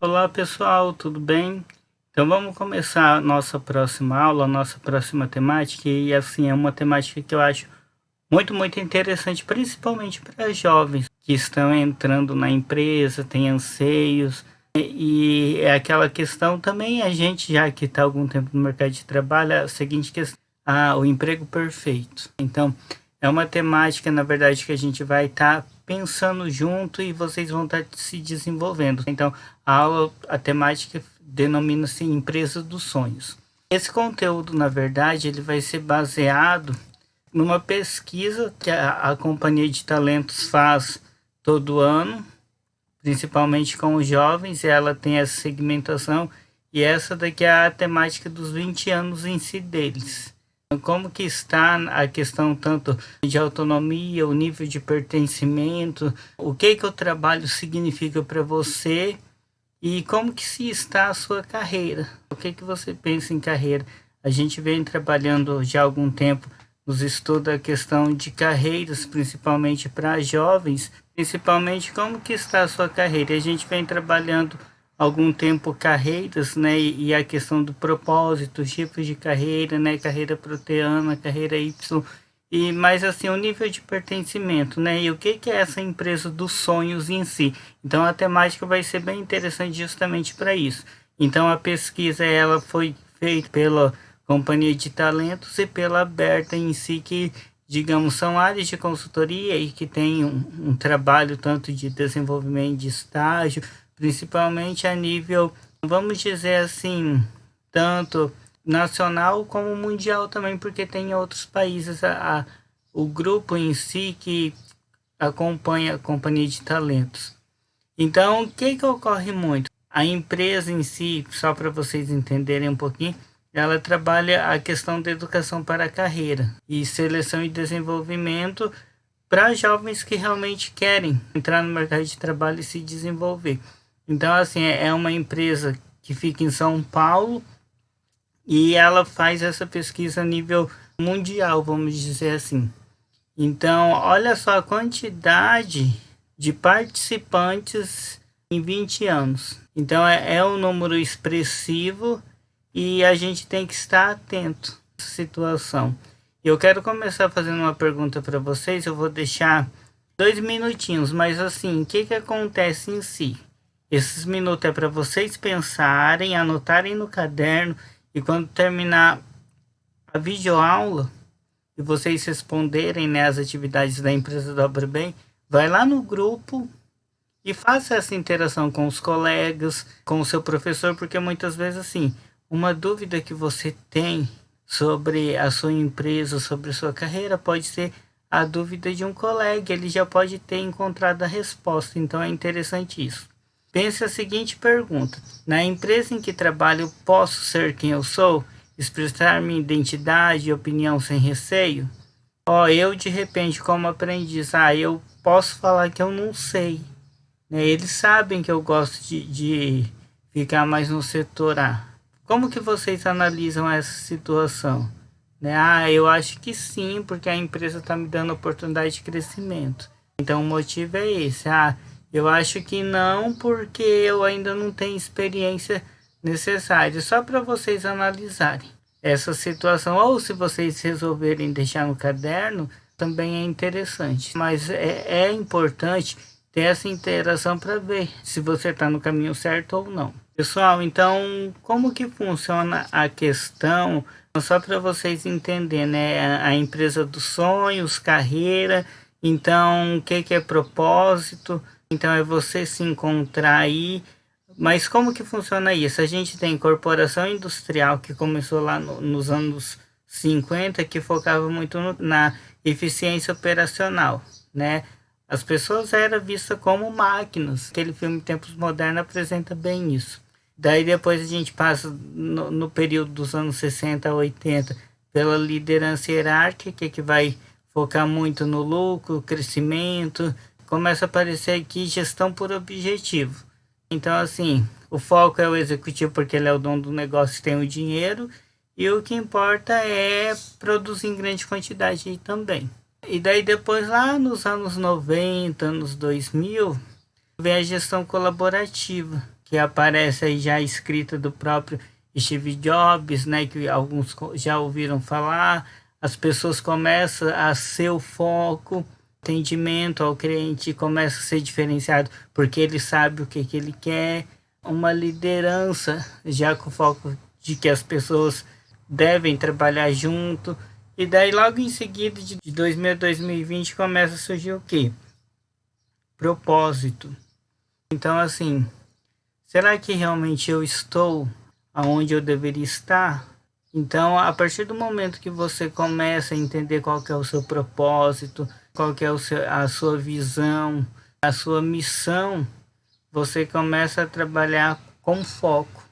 Olá pessoal, tudo bem? Então vamos começar a nossa próxima aula, a nossa próxima temática, e assim é uma temática que eu acho muito interessante, principalmente para jovens que estão entrando na empresa, têm anseios, e é aquela questão também, a gente já que está há algum tempo no mercado de trabalho, a seguinte questão, o emprego perfeito. Então é uma temática, na verdade, que a gente vai estar pensando junto e vocês vão estar se desenvolvendo. Então, a temática denomina-se Empresa dos Sonhos. Esse conteúdo, na verdade, ele vai ser baseado numa pesquisa que a Companhia de Talentos faz todo ano, principalmente com os jovens, e ela tem essa segmentação, e essa daqui é a temática dos 20 anos em si deles. Como que está a questão tanto de autonomia, o nível de pertencimento, o que o trabalho significa para você e como que se está a sua carreira. O que você pensa em carreira? A gente vem trabalhando já há algum tempo nos estudos a questão de carreiras, principalmente para jovens, principalmente como que está a sua carreira. A gente vem trabalhando algum tempo carreiras, né, e a questão do propósito, os tipos de carreira, né, carreira proteana, carreira Y, e mais assim o nível de pertencimento, né, e o que é essa empresa dos sonhos em si. Então a temática vai ser bem interessante justamente para isso. Então a pesquisa ela foi feita pela Companhia de Talentos e pela Aberta em si, que digamos são áreas de consultoria e que tem um trabalho tanto de desenvolvimento de estágio, principalmente a nível, vamos dizer assim, tanto nacional como mundial também, porque tem outros países, o grupo em si que acompanha a Companhia de Talentos. Então, o que ocorre muito? A empresa em si, só para vocês entenderem um pouquinho, ela trabalha a questão da educação para a carreira e seleção e desenvolvimento para jovens que realmente querem entrar no mercado de trabalho e se desenvolver. Então, assim, é uma empresa que fica em São Paulo e ela faz essa pesquisa a nível mundial, vamos dizer assim. Então, olha só a quantidade de participantes em 20 anos. Então, é um número expressivo e a gente tem que estar atento a essa situação. Eu quero começar fazendo uma pergunta para vocês, eu vou deixar 2 minutinhos, mas assim, o que acontece em si? Esses minutos é para vocês pensarem, anotarem no caderno e quando terminar a videoaula e vocês responderem, né, as atividades da empresa Dobra Bem, vai lá no grupo e faça essa interação com os colegas, com o seu professor, porque muitas vezes assim, uma dúvida que você tem sobre a sua empresa, sobre a sua carreira, pode ser a dúvida de um colega, ele já pode ter encontrado a resposta, então é interessante isso. Pense a seguinte pergunta: na empresa em que trabalho, posso ser quem eu sou? Expressar minha identidade e opinião sem receio? Eu de repente, como aprendiz, eu posso falar que eu não sei. Né? Eles sabem que eu gosto de ficar mais no setor A. Como que vocês analisam essa situação? Né? Eu acho que sim, porque a empresa está me dando oportunidade de crescimento. Então o motivo é esse. Eu acho que não, porque eu ainda não tenho experiência necessária. Só para vocês analisarem essa situação. Ou se vocês resolverem deixar no caderno, também é interessante. Mas é importante ter essa interação para ver se você está no caminho certo ou não. Pessoal, então, como que funciona a questão? Só para vocês entenderem, né? A empresa dos sonhos, carreira. Então, o que é propósito? Então é você se encontrar aí. Mas como que funciona isso? A gente tem corporação industrial que começou lá nos anos 50, que focava muito na eficiência operacional, né? As pessoas eram vistas como máquinas. Aquele filme Tempos Modernos apresenta bem isso. Daí depois a gente passa no período dos anos 60 a 80 pela liderança hierárquica, que vai focar muito no lucro, crescimento. Começa a aparecer aqui gestão por objetivo. Então, assim, o foco é o executivo porque ele é o dono do negócio e tem o dinheiro. E o que importa é produzir em grande quantidade também. E daí depois lá nos anos 90, anos 2000, vem a gestão colaborativa. que aparece aí já escrita do próprio Steve Jobs, né, que alguns já ouviram falar. As pessoas começam a ser o foco, atendimento ao cliente começa a ser diferenciado porque ele sabe o que ele quer, uma liderança já com foco de que as pessoas devem trabalhar junto. E daí logo em seguida, de 2000 a 2020, começa a surgir o quê? Propósito. Então, assim, será que realmente eu estou aonde eu deveria estar? Então, a partir do momento que você começa a entender qual que é o seu propósito, qual que é a sua visão, a sua missão, você começa a trabalhar com foco.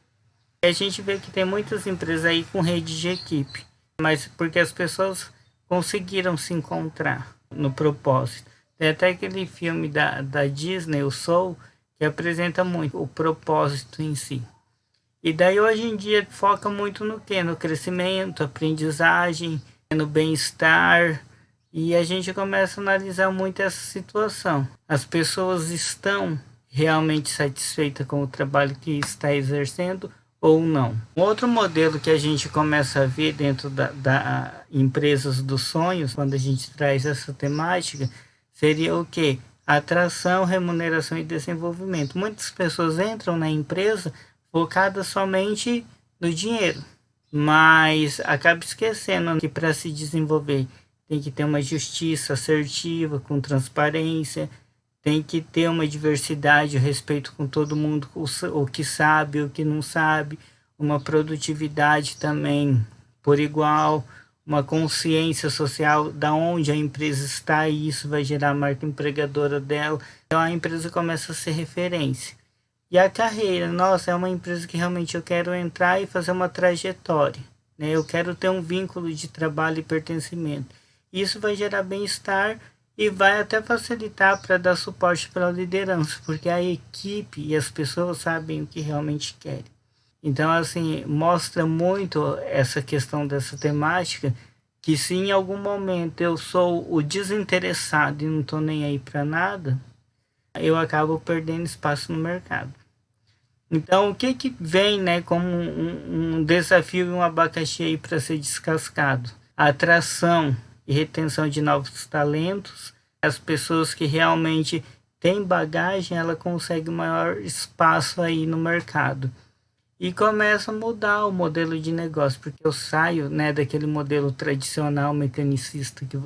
E a gente vê que tem muitas empresas aí com rede de equipe, mas porque as pessoas conseguiram se encontrar no propósito. Tem até aquele filme da Disney, o Soul, que apresenta muito o propósito em si. E daí hoje em dia foca muito no quê? No crescimento, aprendizagem, no bem-estar. E a gente começa a analisar muito essa situação. As pessoas estão realmente satisfeitas com o trabalho que está exercendo ou não? Um outro modelo que a gente começa a ver dentro da empresas dos sonhos, quando a gente traz essa temática, seria o quê? Atração, remuneração e desenvolvimento. Muitas pessoas entram na empresa focadas somente no dinheiro, mas acaba esquecendo que para se desenvolver tem que ter uma justiça assertiva, com transparência, tem que ter uma diversidade, respeito com todo mundo, o que sabe, o que não sabe, uma produtividade também por igual, uma consciência social da onde a empresa está, e isso vai gerar a marca empregadora dela. Então a empresa começa a ser referência. E a carreira, nossa, é uma empresa que realmente eu quero entrar e fazer uma trajetória, né? Eu quero ter um vínculo de trabalho e pertencimento. Isso vai gerar bem-estar e vai até facilitar para dar suporte para a liderança, porque a equipe e as pessoas sabem o que realmente querem. Então, assim, mostra muito essa questão dessa temática, que se em algum momento eu sou o desinteressado e não estou nem aí para nada, eu acabo perdendo espaço no mercado. Então, o que vem, né, como um desafio e um abacaxi aí para ser descascado? A atração e retenção de novos talentos. As pessoas que realmente têm bagagem, ela consegue maior espaço aí no mercado. E começa a mudar o modelo de negócio, porque eu saio, né, daquele modelo tradicional mecanicista que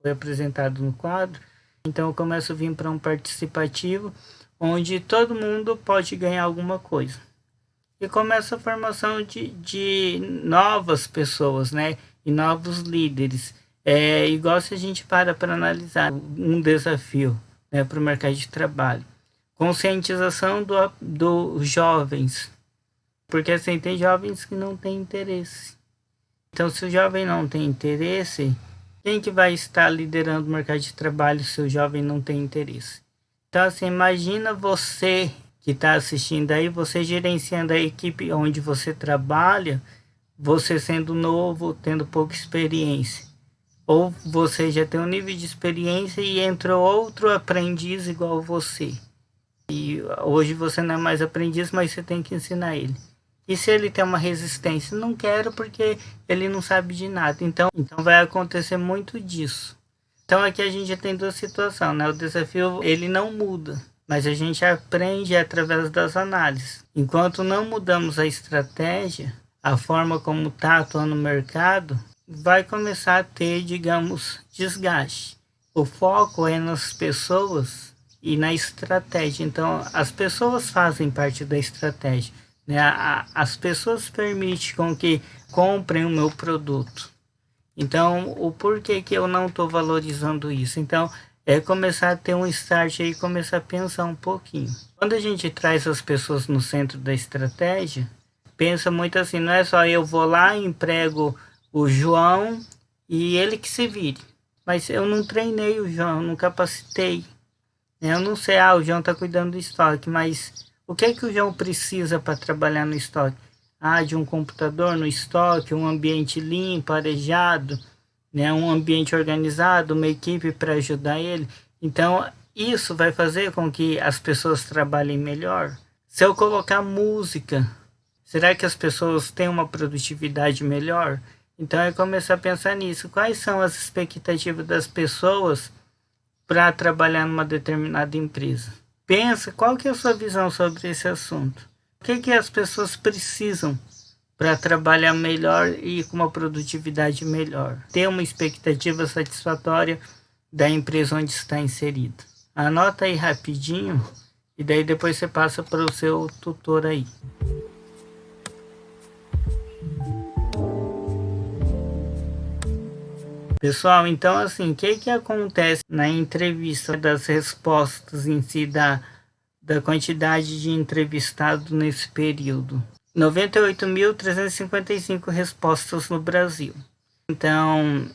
foi apresentado no quadro. Então eu começo a vir para um participativo, onde todo mundo pode ganhar alguma coisa. E começa a formação de novas pessoas, né? E novos líderes. É igual se a gente para analisar um desafio, né, para o mercado de trabalho. Conscientização dos jovens. Porque assim, tem jovens que não têm interesse. Então, se o jovem não tem interesse, quem que vai estar liderando o mercado de trabalho se o jovem não tem interesse? Então, assim, imagina você que está assistindo aí, você gerenciando a equipe onde você trabalha, você sendo novo, tendo pouca experiência. Ou você já tem um nível de experiência e entrou outro aprendiz igual você. E hoje você não é mais aprendiz, mas você tem que ensinar ele. E se ele tem uma resistência? Não quero porque ele não sabe de nada. Então vai acontecer muito disso. Então aqui a gente já tem duas situações, né? O desafio, ele não muda, mas a gente aprende através das análises. Enquanto não mudamos a estratégia, a forma como está atuando o mercado, vai começar a ter, digamos, desgaste. O foco é nas pessoas e na estratégia. Então as pessoas fazem parte da estratégia, né? As pessoas permitem com que comprem o meu produto. Então, o porquê que eu não estou valorizando isso? Então, é começar a ter um start aí, começar a pensar um pouquinho. Quando a gente traz as pessoas no centro da estratégia, pensa muito assim, não é só eu vou lá, emprego o João e ele que se vire. Mas eu não treinei o João, não capacitei. Eu não sei, o João está cuidando do estoque, mas o que é que o João precisa para trabalhar no estoque? De um computador no estoque, um ambiente limpo, arejado, né? Um ambiente organizado, uma equipe para ajudar ele. Então, isso vai fazer com que as pessoas trabalhem melhor. Se eu colocar música, será que as pessoas têm uma produtividade melhor? Então é começar a pensar nisso. Quais são as expectativas das pessoas para trabalhar numa determinada empresa? Pensa, qual que é a sua visão sobre esse assunto? O que as pessoas precisam para trabalhar melhor e com uma produtividade melhor? Ter uma expectativa satisfatória da empresa onde está inserido. Anota aí rapidinho e daí depois você passa para o seu tutor aí. Pessoal, então assim, o que acontece na entrevista das respostas em si da quantidade de entrevistados nesse período? 98.355 respostas no Brasil. Então,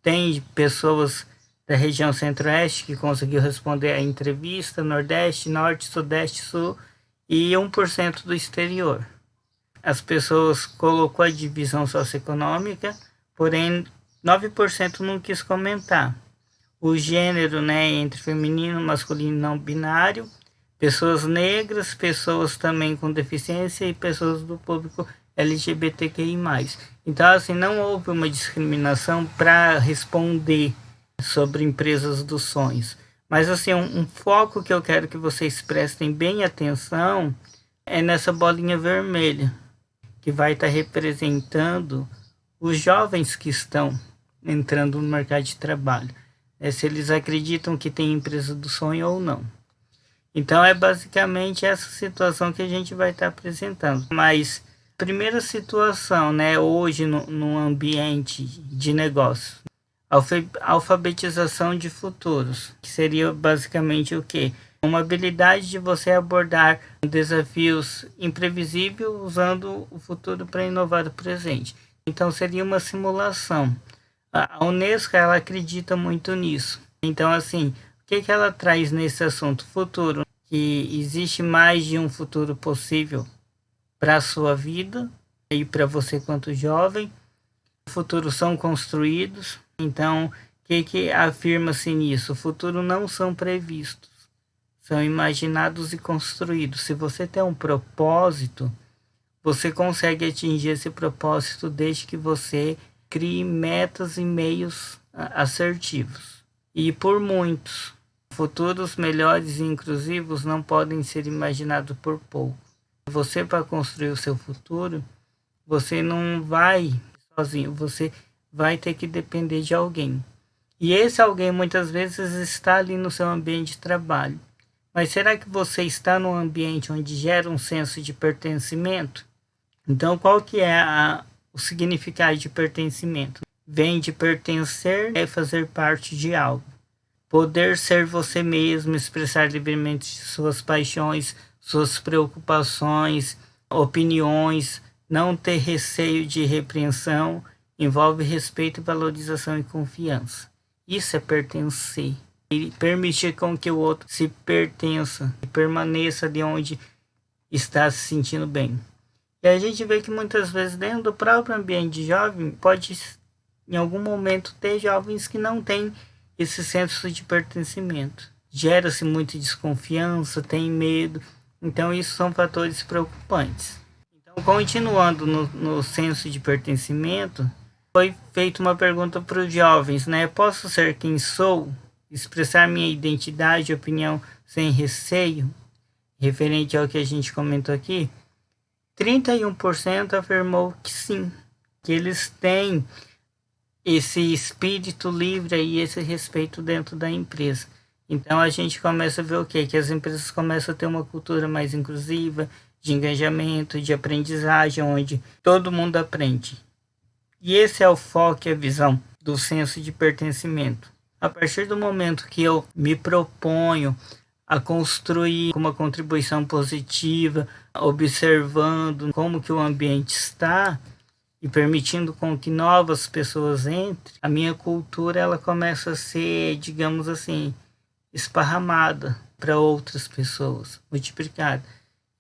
tem pessoas da região centro-oeste que conseguiu responder a entrevista, nordeste, norte, sudeste, sul e 1% do exterior. As pessoas colocou a divisão socioeconômica, porém 9% não quis comentar. O gênero, né, entre feminino, masculino e não binário, pessoas negras, pessoas também com deficiência e pessoas do público LGBTQI+. Então, assim, não houve uma discriminação para responder sobre empresas dos sonhos. Mas, assim, um foco que eu quero que vocês prestem bem atenção é nessa bolinha vermelha, que vai estar representando os jovens que estão entrando no mercado de trabalho. Se eles acreditam que tem empresa do sonho ou não. Então, é basicamente essa situação que a gente vai estar apresentando. Mas, primeira situação, né, hoje no ambiente de negócio, alfabetização de futuros, que seria basicamente o quê? Uma habilidade de você abordar desafios imprevisíveis usando o futuro para inovar o presente. Então, seria uma simulação. A Unesco, ela acredita muito nisso. Então, assim, o que ela traz nesse assunto? Futuro, que existe mais de um futuro possível para a sua vida e para você quanto jovem. Futuros são construídos. Então, o que afirma-se nisso? O futuro não são previstos, são imaginados e construídos. Se você tem um propósito, você consegue atingir esse propósito desde que você crie metas e meios assertivos. E por muitos, futuros melhores e inclusivos não podem ser imaginados por pouco. Você, para construir o seu futuro, você não vai sozinho, você vai ter que depender de alguém. E esse alguém muitas vezes está ali no seu ambiente de trabalho. Mas será que você está num ambiente onde gera um senso de pertencimento? Então, qual que é o significado de pertencimento? Vem de pertencer, é fazer parte de algo. Poder ser você mesmo, expressar livremente suas paixões, suas preocupações, opiniões, não ter receio de repreensão, envolve respeito, valorização e confiança. Isso é pertencer. E permitir com que o outro se pertença e permaneça de onde está se sentindo bem. E a gente vê que muitas vezes dentro do próprio ambiente de jovem, pode em algum momento ter jovens que não têm esse senso de pertencimento. Gera-se muita desconfiança, tem medo. Então isso são fatores preocupantes. Então, continuando no senso de pertencimento, foi feita uma pergunta para os jovens, né? Posso ser quem sou? Expressar minha identidade e opinião sem receio? Referente ao que a gente comentou aqui, 31% afirmou que sim, que eles têm esse espírito livre e esse respeito dentro da empresa. Então a gente começa a ver o quê? Que as empresas começam a ter uma cultura mais inclusiva, de engajamento, de aprendizagem, onde todo mundo aprende. E esse é o foco e a visão do senso de pertencimento. A partir do momento que eu me proponho a construir uma contribuição positiva, observando como que o ambiente está e permitindo com que novas pessoas entrem, a minha cultura ela começa a ser, digamos assim, esparramada para outras pessoas, multiplicada.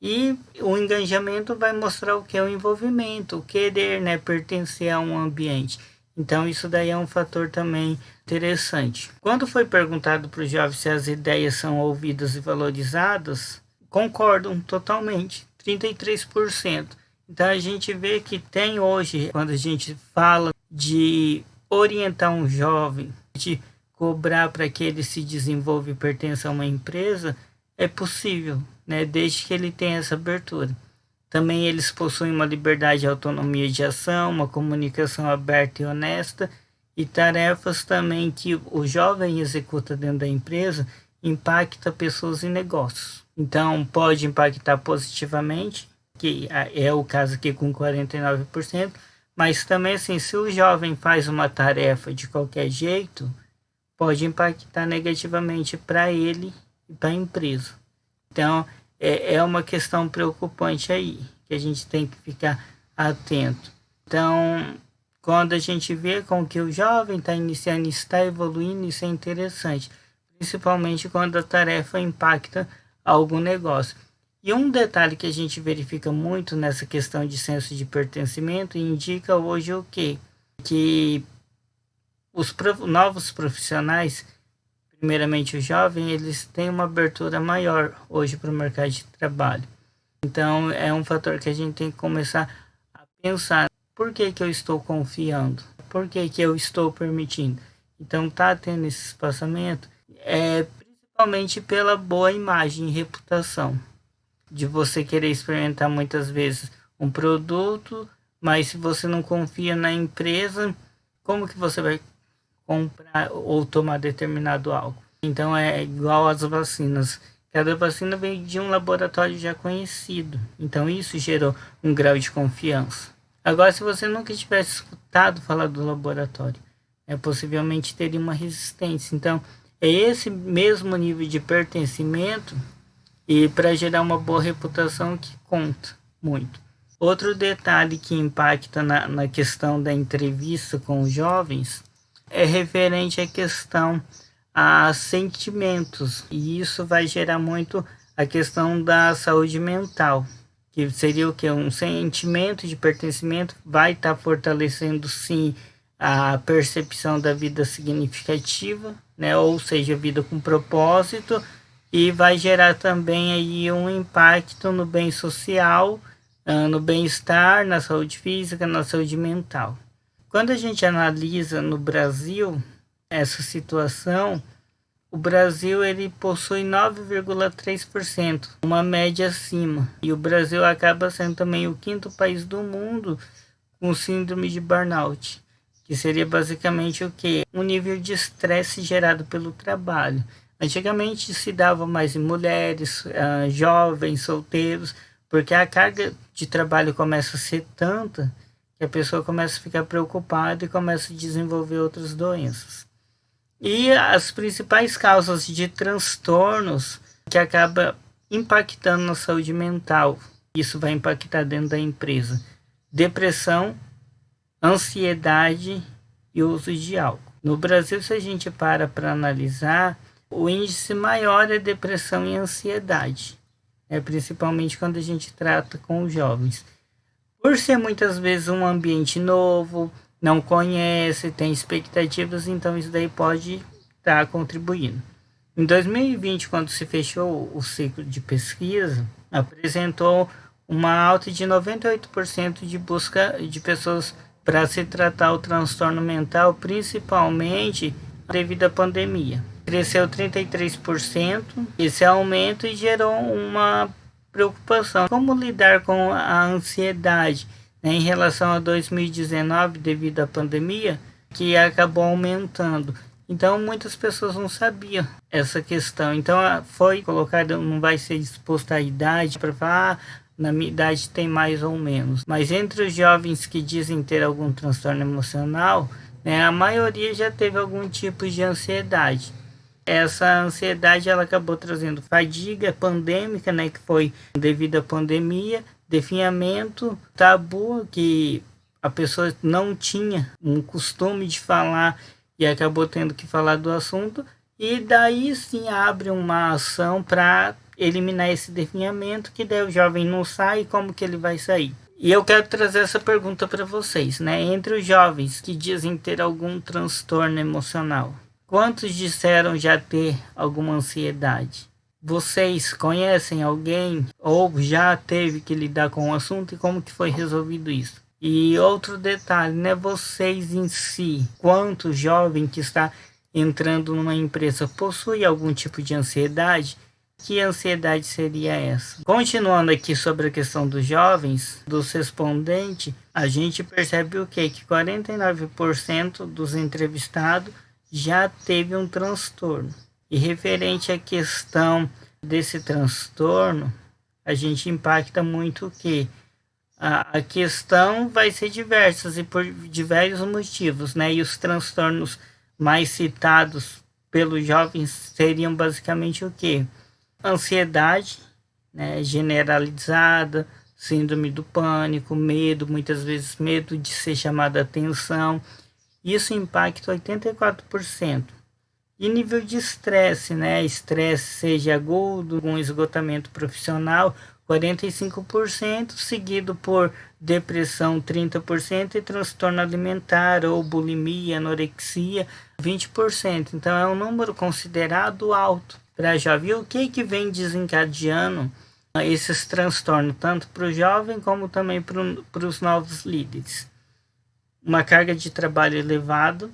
E o engajamento vai mostrar o que é o envolvimento, o querer, né, pertencer a um ambiente. Então isso daí é um fator também interessante. Quando foi perguntado para os jovens se as ideias são ouvidas e valorizadas, concordam totalmente, 33%. Então a gente vê que tem hoje, quando a gente fala de orientar um jovem, de cobrar para que ele se desenvolva e pertença a uma empresa, é possível, né? Desde que ele tenha essa abertura. Também eles possuem uma liberdade e autonomia de ação, uma comunicação aberta e honesta, e tarefas também que o jovem executa dentro da empresa impacta pessoas e negócios. Então pode impactar positivamente, que é o caso aqui com 49%, mas também assim, se o jovem faz uma tarefa de qualquer jeito, pode impactar negativamente para ele e para a empresa. Então é uma questão preocupante aí, que a gente tem que ficar atento. Então, quando a gente vê com que o jovem está iniciando, está evoluindo, isso é interessante, principalmente quando a tarefa impacta algum negócio. E um detalhe que a gente verifica muito nessa questão de senso de pertencimento indica hoje o quê? Que os novos profissionais, primeiramente o jovem, eles têm uma abertura maior hoje para o mercado de trabalho. Então é um fator que a gente tem que começar a pensar, por que eu estou confiando? Por que eu estou permitindo? Então tá tendo esse espaçamento, principalmente pela boa imagem e reputação, de você querer experimentar muitas vezes um produto, mas se você não confia na empresa, como que você vai comprar ou tomar determinado algo? Então é igual às vacinas. Cada vacina vem de um laboratório já conhecido. Então isso gerou um grau de confiança. Agora, se você nunca tivesse escutado falar do laboratório, possivelmente teria uma resistência. Então é esse mesmo nível de pertencimento e para gerar uma boa reputação que conta muito. Outro detalhe que impacta na questão da entrevista com os jovens é referente à questão a sentimentos. E isso vai gerar muito a questão da saúde mental, que seria o que? Um sentimento de pertencimento vai estar fortalecendo sim a percepção da vida significativa, né? Ou seja, vida com propósito, e vai gerar também aí um impacto no bem social, no bem-estar, na saúde física, na saúde mental. Quando a gente analisa no Brasil essa situação, o Brasil ele possui 9,3%, uma média acima. E o Brasil acaba sendo também o 5º país do mundo com síndrome de burnout, que seria basicamente o quê? Um nível de estresse gerado pelo trabalho. Antigamente se dava mais em mulheres, jovens, solteiros, porque a carga de trabalho começa a ser tanta que a pessoa começa a ficar preocupada e começa a desenvolver outras doenças. E as principais causas de transtornos que acabam impactando na saúde mental, isso vai impactar dentro da empresa: depressão, ansiedade e uso de álcool. No Brasil, se a gente para analisar, o índice maior é depressão e ansiedade, principalmente quando a gente trata com os jovens. Por ser muitas vezes um ambiente novo, não conhece, tem expectativas, então isso daí pode estar contribuindo. Em 2020, quando se fechou o ciclo de pesquisa, apresentou uma alta de 98% de busca de pessoas para se tratar o transtorno mental, principalmente devido à pandemia. Cresceu 33% esse aumento e gerou uma preocupação. Como lidar com a ansiedade, em relação a 2019, devido à pandemia, que acabou aumentando. Então muitas pessoas não sabiam essa questão. Então foi colocado, não vai ser exposto a idade para falar, na minha idade tem mais ou menos. Mas entre os jovens que dizem ter algum transtorno emocional, a maioria já teve algum tipo de ansiedade. Essa ansiedade ela acabou trazendo fadiga pandêmica, que foi devido à pandemia, definhamento, tabu, que a pessoa não tinha um costume de falar e acabou tendo que falar do assunto, e daí sim abre uma ação para eliminar esse definhamento, que daí o jovem não sai, como que ele vai sair? E eu quero trazer essa pergunta para vocês, entre os jovens que dizem ter algum transtorno emocional, quantos disseram já ter alguma ansiedade? Vocês conhecem alguém ou já teve que lidar com o assunto e como que foi resolvido isso? E outro detalhe, né? Vocês em si, quanto jovem que está entrando numa empresa possui algum tipo de ansiedade? Que ansiedade seria essa? Continuando aqui sobre a questão dos jovens, dos respondentes, a gente percebe o quê? Que 49% dos entrevistados já teve um transtorno. E referente à questão desse transtorno, a gente impacta muito o quê? A questão vai ser diversas e por diversos motivos, né? E os transtornos mais citados pelos jovens seriam basicamente o quê? Ansiedade, né, generalizada, síndrome do pânico, medo, muitas vezes medo de ser chamado a atenção. Isso impacta 84%. E nível de estresse, né? Estresse seja agudo, um esgotamento profissional, 45%, seguido por depressão, 30%, e transtorno alimentar ou bulimia, anorexia, 20%. Então é um número considerado alto para jovem. O que vem desencadeando esses transtornos, tanto para o jovem como também para os novos líderes? Uma carga de trabalho elevada,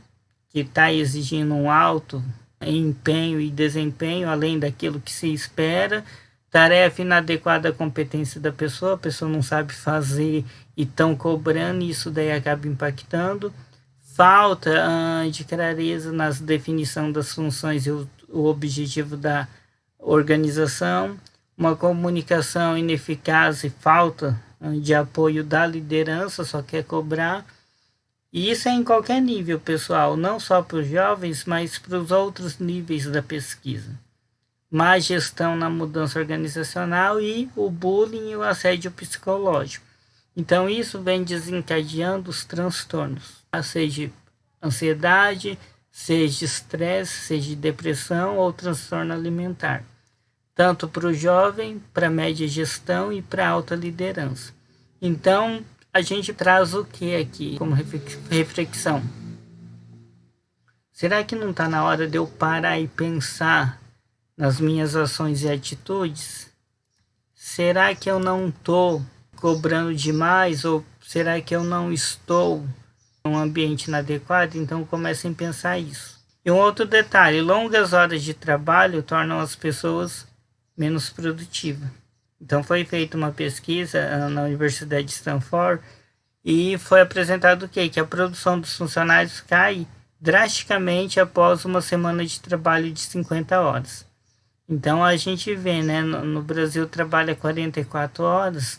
que está exigindo um alto empenho e desempenho, além daquilo que se espera. Tarefa inadequada à competência da pessoa, a pessoa não sabe fazer e estão cobrando, e isso daí acaba impactando. Falta de clareza nas definição das funções e o objetivo da organização. Uma comunicação ineficaz e falta de apoio da liderança, só quer cobrar. E isso é em qualquer nível, pessoal, não só para os jovens, mas para os outros níveis da pesquisa. Má gestão na mudança organizacional e o bullying e o assédio psicológico. Então, isso vem desencadeando os transtornos, seja ansiedade, seja estresse, seja depressão ou transtorno alimentar, tanto para o jovem, para a média gestão e para a alta liderança. Então, a gente traz o que aqui como reflexão? Será que não está na hora de eu parar e pensar nas minhas ações e atitudes? Será que eu não estou cobrando demais? Ou será que eu não estou em um ambiente inadequado? Então comecem a pensar isso. E um outro detalhe, longas horas de trabalho tornam as pessoas menos produtivas. Então foi feita uma pesquisa na Universidade de Stanford e foi apresentado o quê? Que a produção dos funcionários cai drasticamente após uma semana de trabalho de 50 horas. Então a gente vê, né, no Brasil trabalha 44 horas,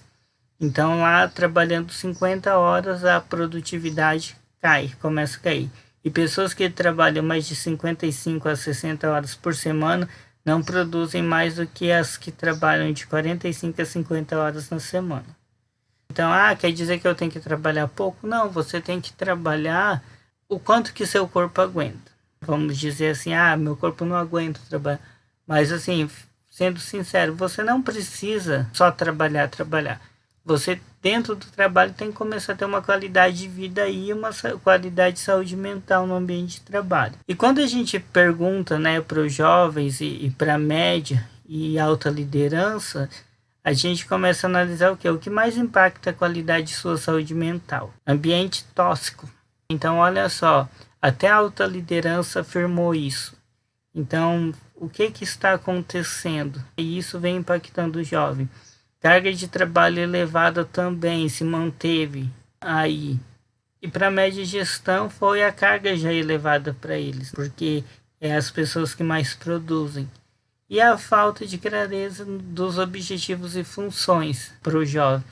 então lá trabalhando 50 horas a produtividade cai, começa a cair. E pessoas que trabalham mais de 55 a 60 horas por semana não produzem mais do que as que trabalham de 45 a 50 horas na semana. Então, quer dizer que eu tenho que trabalhar pouco? Não, você tem que trabalhar o quanto que seu corpo aguenta. Vamos dizer assim, meu corpo não aguenta trabalhar. Mas assim, sendo sincero, você não precisa só trabalhar. Você, dentro do trabalho, tem que começar a ter uma qualidade de vida e uma qualidade de saúde mental no ambiente de trabalho. E quando a gente pergunta, né, para os jovens e para a média e alta liderança, a gente começa a analisar o que? O que mais impacta a qualidade de sua saúde mental? Ambiente tóxico. Então, olha só, até a alta liderança afirmou isso. Então, o que está acontecendo? E isso vem impactando o jovem. Carga de trabalho elevada também se manteve aí. E para a média gestão foi a carga já elevada para eles, porque é as pessoas que mais produzem. E a falta de clareza dos objetivos e funções para o jovem.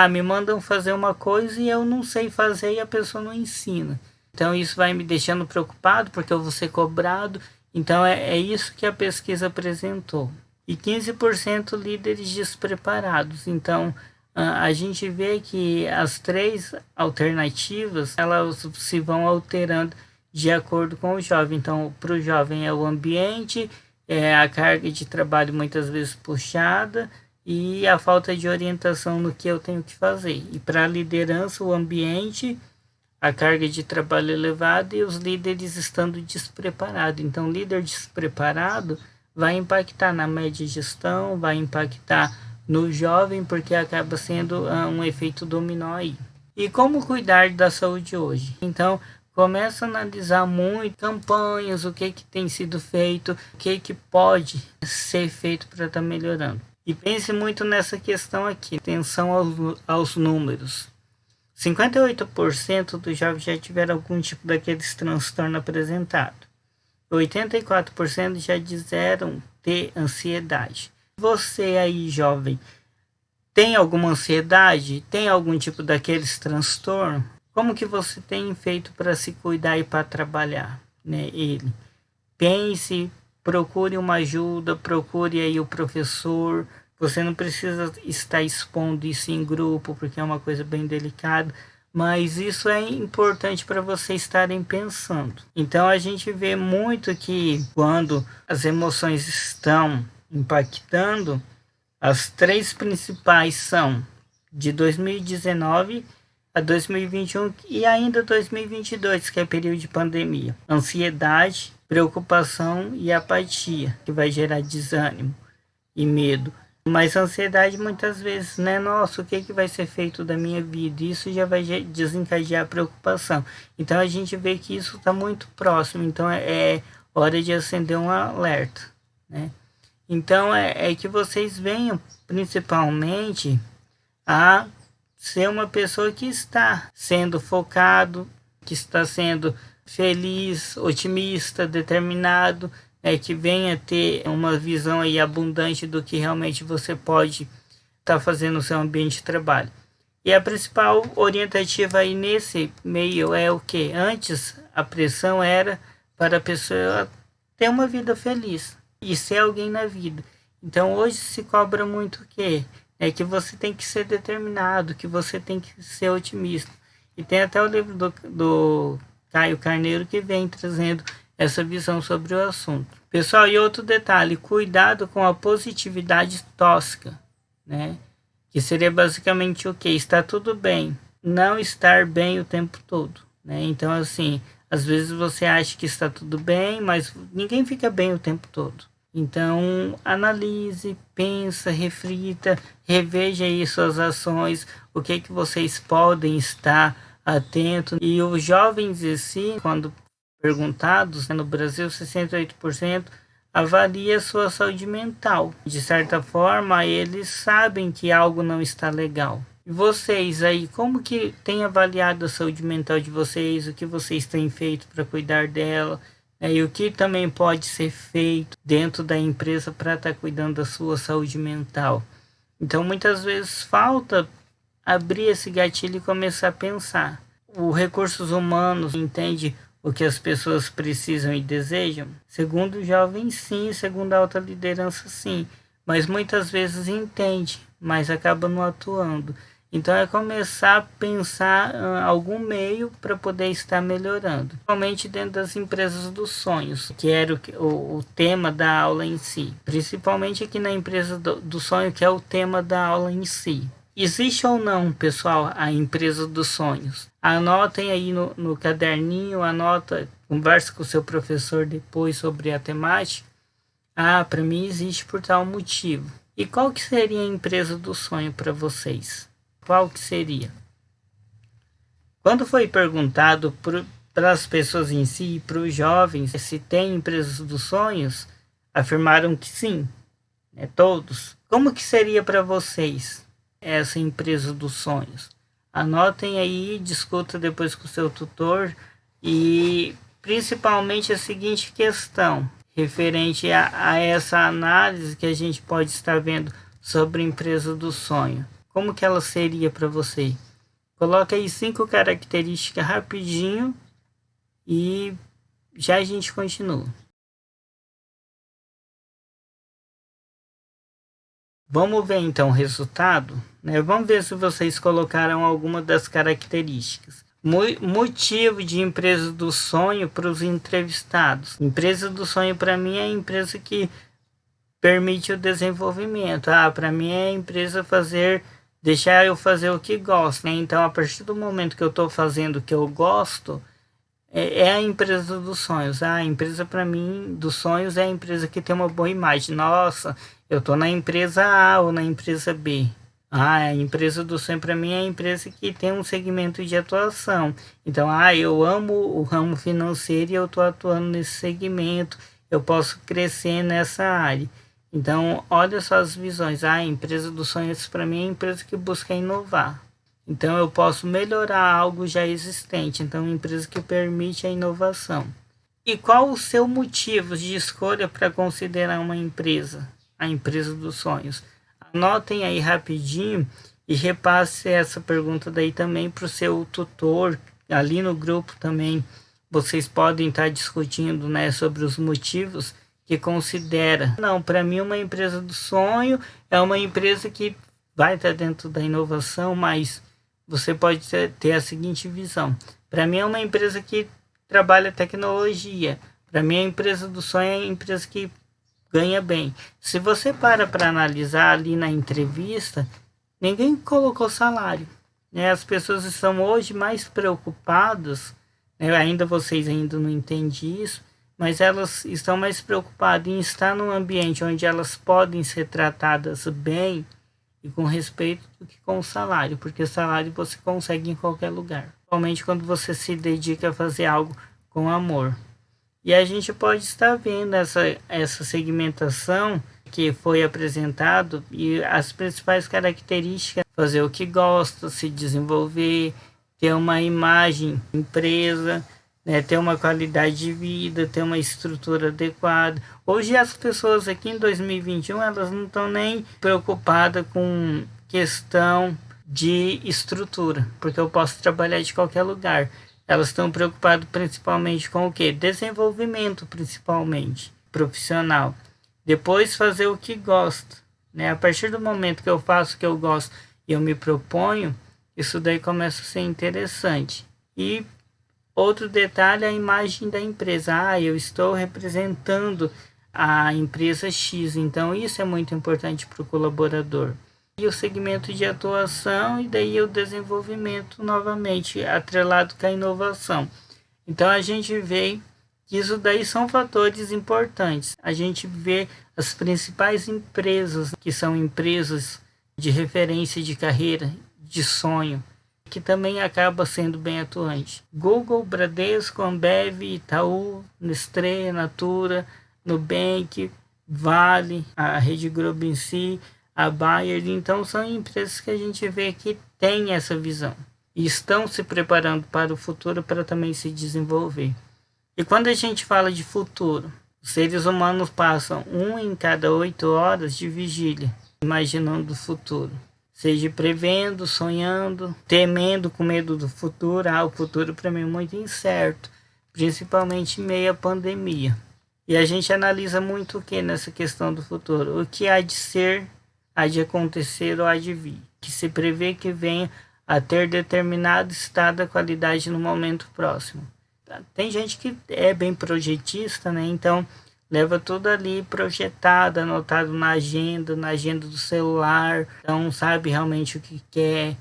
Me mandam fazer uma coisa e eu não sei fazer e a pessoa não ensina. Então isso vai me deixando preocupado porque eu vou ser cobrado. Então é isso que a pesquisa apresentou. E 15% líderes despreparados. Então a gente vê que as três alternativas elas se vão alterando de acordo com o jovem. Então para o jovem é o ambiente, a carga de trabalho muitas vezes puxada e a falta de orientação no que eu tenho que fazer. E para a liderança, o ambiente, a carga de trabalho elevada e os líderes estando despreparados. Então, líder despreparado vai impactar na média gestão, vai impactar no jovem, porque acaba sendo um efeito dominó aí. E como cuidar da saúde hoje? Então, começa a analisar muito campanhas, o que tem sido feito, o que pode ser feito para estar melhorando. E pense muito nessa questão aqui, atenção aos números. 58% dos jovens já tiveram algum tipo daqueles transtorno apresentado. 84% já disseram ter ansiedade. Você aí, jovem, tem alguma ansiedade? Tem algum tipo daqueles transtorno? Como que você tem feito para se cuidar e para trabalhar, né? Pense, procure uma ajuda, procure aí o professor. Você não precisa estar expondo isso em grupo, porque é uma coisa bem delicada, mas isso é importante para vocês estarem pensando. Então a gente vê muito que quando as emoções estão impactando, as 3 principais são de 2019 a 2021 e ainda 2022, que é período de pandemia. Ansiedade, preocupação e apatia, que vai gerar desânimo e medo. Mas a ansiedade muitas vezes, né? Nossa, o que vai ser feito da minha vida? Isso já vai desencadear a preocupação. Então a gente vê que isso está muito próximo. Então é hora de acender um alerta, né? Então é que vocês venham principalmente a ser uma pessoa que está sendo focado, que está sendo feliz, otimista, determinado, que venha ter uma visão aí abundante do que realmente você pode estar fazendo no seu ambiente de trabalho. E a principal orientativa aí nesse meio é o que? Antes a pressão era para a pessoa ter uma vida feliz e ser alguém na vida. Então hoje se cobra muito o quê? É que você tem que ser determinado, que você tem que ser otimista. E tem até o livro do Caio Carneiro que vem trazendo essa visão sobre o assunto. Pessoal, e outro detalhe, cuidado com a positividade tóxica, né? Que seria basicamente o quê? Está tudo bem, não estar bem o tempo todo, né? Então, assim, às vezes você acha que está tudo bem, mas ninguém fica bem o tempo todo. Então, analise, pensa, reflita, reveja aí suas ações, o que vocês podem estar atentos. E os jovens em si, quando perguntados, no Brasil, 68% avalia sua saúde mental. De certa forma, eles sabem que algo não está legal. E vocês aí, como que têm avaliado a saúde mental de vocês? O que vocês têm feito para cuidar dela? E o que também pode ser feito dentro da empresa para estar cuidando da sua saúde mental? Então, muitas vezes falta abrir esse gatilho e começar a pensar. O recursos humanos entende o que as pessoas precisam e desejam? Segundo o jovem, sim. Segundo a alta liderança, sim. Mas muitas vezes entende, mas acaba não atuando. Então é começar a pensar algum meio para poder estar melhorando. Principalmente dentro das empresas dos sonhos, que era o tema da aula em si. Principalmente aqui na empresa do sonho, que é o tema da aula em si. Existe ou não, pessoal, a empresa dos sonhos? Anotem aí no caderninho, converse com o seu professor depois sobre a temática. Para mim existe por tal motivo. E qual que seria a empresa do sonho para vocês? Qual que seria? Quando foi perguntado para as pessoas em si, para os jovens, se tem empresas dos sonhos, afirmaram que sim, todos. Como que seria para vocês essa empresa dos sonhos? Anotem aí, discuta depois com o seu tutor e principalmente a seguinte questão, referente a essa análise que a gente pode estar vendo sobre a empresa do sonho. Como que ela seria para você? Coloca aí 5 características rapidinho e já a gente continua. Vamos ver então o resultado, né? Vamos ver se vocês colocaram alguma das características. Motivo de empresa do sonho para os entrevistados. Empresa do sonho para mim é a empresa que permite o desenvolvimento. Para mim é a empresa deixar eu fazer o que gosto, né? Então, a partir do momento que eu estou fazendo o que eu gosto, é a empresa dos sonhos. A empresa para mim dos sonhos é a empresa que tem uma boa imagem. Nossa, eu tô na empresa A ou na empresa B. A empresa do sonho para mim é a empresa que tem um segmento de atuação. Então, eu amo o ramo financeiro e eu estou atuando nesse segmento. Eu posso crescer nessa área. Então, olha só as visões. A empresa dos sonhos para mim é a empresa que busca inovar. Então, eu posso melhorar algo já existente. Então, uma empresa que permite a inovação. E qual o seu motivo de escolha para considerar uma empresa? A empresa dos sonhos. Anotem aí rapidinho e repasse essa pergunta daí também para o seu tutor. Ali no grupo também vocês podem estar discutindo, né, sobre os motivos que considera. Não, para mim uma empresa do sonho é uma empresa que vai estar dentro da inovação, mas você pode ter a seguinte visão. Para mim é uma empresa que trabalha tecnologia. Para mim a empresa do sonho é a empresa que ganha bem. Se você para analisar ali na entrevista, ninguém colocou salário, né? As pessoas estão hoje mais preocupadas, né? Ainda vocês ainda não entendem isso, mas elas estão mais preocupadas em estar num ambiente onde elas podem ser tratadas bem e com respeito do que com o salário, porque salário você consegue em qualquer lugar, principalmente quando você se dedica a fazer algo com amor. E a gente pode estar vendo essa segmentação que foi apresentado e as principais características: fazer o que gosta, se desenvolver, ter uma imagem empresa, né, ter uma qualidade de vida, ter uma estrutura adequada. Hoje as pessoas aqui em 2021 elas não estão nem preocupadas com questão de estrutura, porque eu posso trabalhar de qualquer lugar. Elas estão preocupadas principalmente com o quê? Desenvolvimento, principalmente, profissional. Depois fazer o que gosta, né? A partir do momento que eu faço o que eu gosto e eu me proponho, isso daí começa a ser interessante. E outro detalhe é a imagem da empresa. Eu estou representando a empresa X, então isso é muito importante para o colaborador. E o segmento de atuação e daí o desenvolvimento novamente atrelado com a inovação. Então a gente vê que isso daí são fatores importantes. A gente vê as principais empresas que são empresas de referência de carreira, de sonho, que também acaba sendo bem atuante. Google, Bradesco, Ambev, Itaú, Nestlé, Natura, Nubank, Vale, a Rede Globo em si, a Bayer. Então são empresas que a gente vê que tem essa visão e estão se preparando para o futuro para também se desenvolver. E quando a gente fala de futuro, os seres humanos passam 1 em cada 8 horas de vigília, imaginando o futuro. Seja prevendo, sonhando, temendo, com medo do futuro. O futuro para mim é muito incerto, principalmente em meio à pandemia. E a gente analisa muito o que nessa questão do futuro? O que há de ser, há de acontecer ou há de vir, que se prevê que venha a ter determinado estado da qualidade no momento próximo. Tem gente que é bem projetista, né? Então leva tudo ali projetado, anotado na agenda do celular. Então sabe realmente o que quer.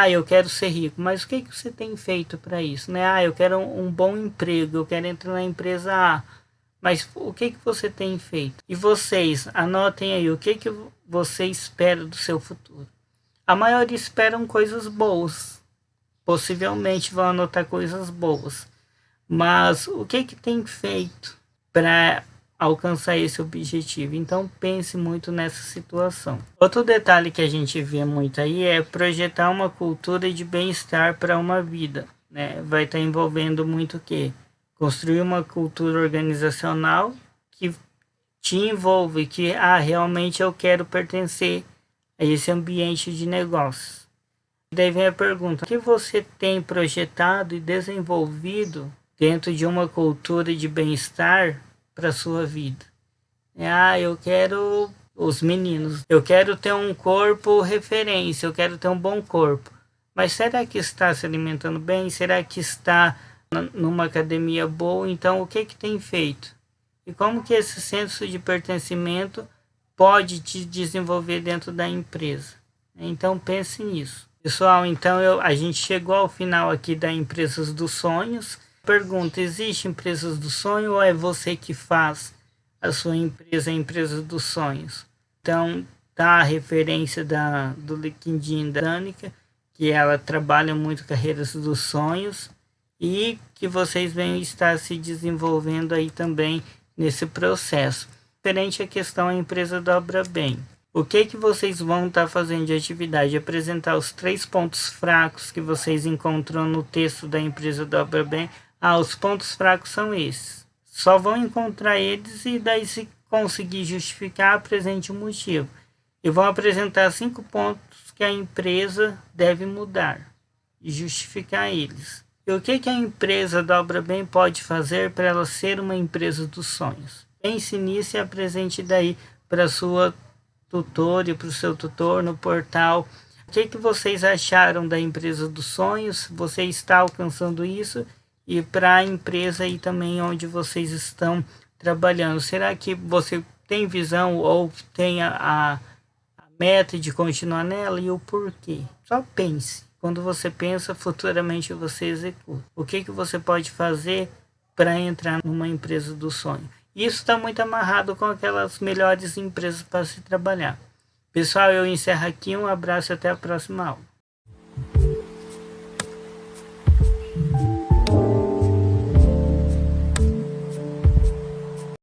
Eu quero ser rico, mas o que você tem feito para isso, né? Eu quero um bom emprego, eu quero entrar na empresa A. Mas o que você tem feito? E vocês, anotem aí, o que você espera do seu futuro? A maioria esperam coisas boas. Possivelmente vão anotar coisas boas. Mas o que tem feito para alcançar esse objetivo? Então pense muito nessa situação. Outro detalhe que a gente vê muito aí é projetar uma cultura de bem-estar para uma vida, né? Vai estar envolvendo muito o quê? Construir uma cultura organizacional que te envolve, que realmente eu quero pertencer a esse ambiente de negócios. Daí vem a pergunta: o que você tem projetado e desenvolvido dentro de uma cultura de bem-estar para a sua vida? Eu quero os meninos, eu quero ter um corpo referência, eu quero ter um bom corpo. Mas será que está se alimentando bem? Será que está numa academia boa? Então o que tem feito? E como que esse senso de pertencimento pode te desenvolver dentro da empresa? Então pense nisso. Pessoal, então a gente chegou ao final aqui da Empresas dos Sonhos. Pergunta: existe empresas do sonho ou é você que faz a sua empresa, a empresa dos sonhos? Então, tá a referência do LinkedIn da Danica, que ela trabalha muito carreiras dos sonhos e que vocês vêm estar se desenvolvendo aí também nesse processo. Diferente a questão a empresa dobra bem. O que vocês vão estar fazendo de atividade? Apresentar os 3 pontos fracos que vocês encontram no texto da empresa dobra bem. Os pontos fracos são esses. Só vão encontrar eles e daí, se conseguir justificar, apresente um motivo. E vão apresentar 5 pontos que a empresa deve mudar e justificar eles. E o que a empresa dobra bem pode fazer para ela ser uma empresa dos sonhos? Pense nisso e apresente daí para sua tutor e para o seu tutor no portal. O que vocês acharam da empresa dos sonhos? Você está alcançando isso? E para a empresa aí também onde vocês estão trabalhando, será que você tem visão ou tem a meta de continuar nela e o porquê? Só pense. Quando você pensa, futuramente você executa. O que você pode fazer para entrar numa empresa do sonho? Isso está muito amarrado com aquelas melhores empresas para se trabalhar. Pessoal, eu encerro aqui. Um abraço e até a próxima aula.